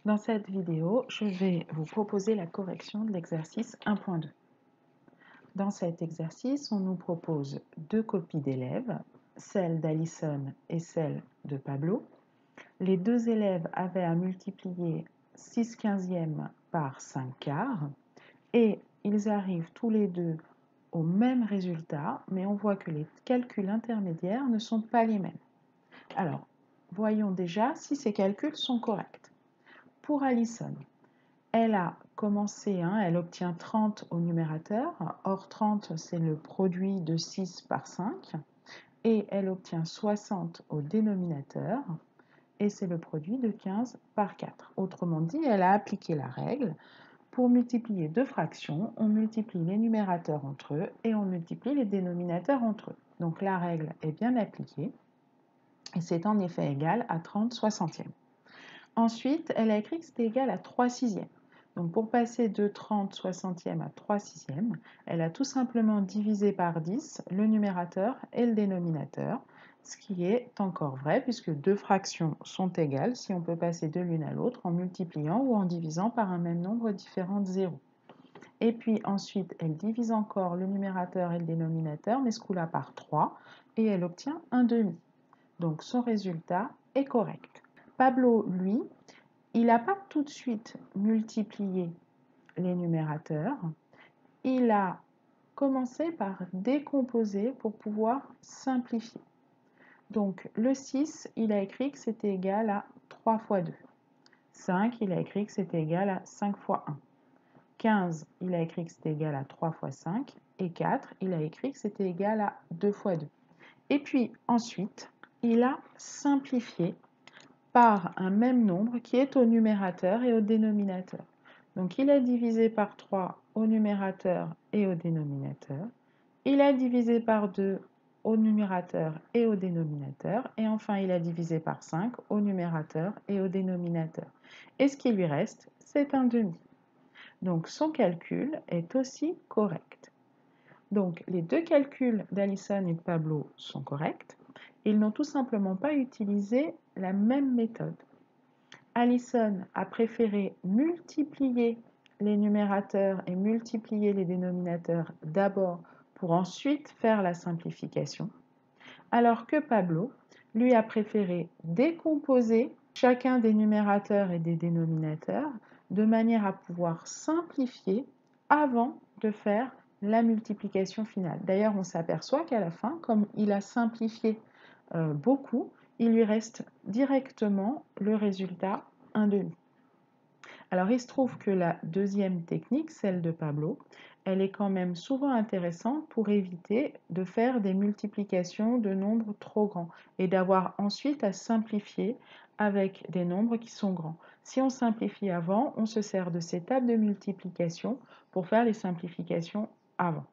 Dans cette vidéo, je vais vous proposer la correction de l'exercice 1.2. Dans cet exercice, on nous propose deux copies d'élèves, celle d'Alison et celle de Pablo. Les deux élèves avaient à multiplier 6/15 par 5/4 et ils arrivent tous les deux au même résultat, mais on voit que les calculs intermédiaires ne sont pas les mêmes. Alors, voyons déjà si ces calculs sont corrects. Pour Alison, elle a commencé, elle obtient 30 au numérateur. Or, 30, c'est le produit de 6 par 5. Et elle obtient 60 au dénominateur. Et c'est le produit de 15 par 4. Autrement dit, elle a appliqué la règle. Pour multiplier deux fractions, on multiplie les numérateurs entre eux et on multiplie les dénominateurs entre eux. Donc la règle est bien appliquée. Et c'est en effet égal à 30 soixantièmes. Ensuite, elle a écrit que c'était égal à 3 sixièmes. Donc pour passer de 30 soixantièmes à 3 sixièmes, elle a tout simplement divisé par 10 le numérateur et le dénominateur, ce qui est encore vrai puisque deux fractions sont égales si on peut passer de l'une à l'autre en multipliant ou en divisant par un même nombre différent de 0. Et puis ensuite, elle divise encore le numérateur et le dénominateur, mais ce coup-là par 3, et elle obtient un demi. Donc son résultat est correct. Pablo, lui, il n'a pas tout de suite multiplié les numérateurs. Il a commencé par décomposer pour pouvoir simplifier. Donc le 6, il a écrit que c'était égal à 3 fois 2. 5, il a écrit que c'était égal à 5 fois 1. 15, il a écrit que c'était égal à 3 fois 5. Et 4, il a écrit que c'était égal à 2 fois 2. Et puis ensuite, il a simplifié par un même nombre qui est au numérateur et au dénominateur. Donc il a divisé par 3 au numérateur et au dénominateur. Il a divisé par 2 au numérateur et au dénominateur. Et enfin, il a divisé par 5 au numérateur et au dénominateur. Et ce qui lui reste, c'est un demi. Donc son calcul est aussi correct. Donc les deux calculs d'Alison et de Pablo sont corrects. Ils n'ont tout simplement pas utilisé la même méthode. Alison a préféré multiplier les numérateurs et multiplier les dénominateurs d'abord pour ensuite faire la simplification, alors que Pablo, lui, a préféré décomposer chacun des numérateurs et des dénominateurs de manière à pouvoir simplifier avant de faire la multiplication finale. D'ailleurs, on s'aperçoit qu'à la fin, comme il a simplifié beaucoup, il lui reste directement le résultat 1 demi. Alors, il se trouve que la deuxième technique, celle de Pablo, elle est quand même souvent intéressante pour éviter de faire des multiplications de nombres trop grands et d'avoir ensuite à simplifier avec des nombres qui sont grands. Si on simplifie avant, on se sert de ces tables de multiplication pour faire les simplifications avant.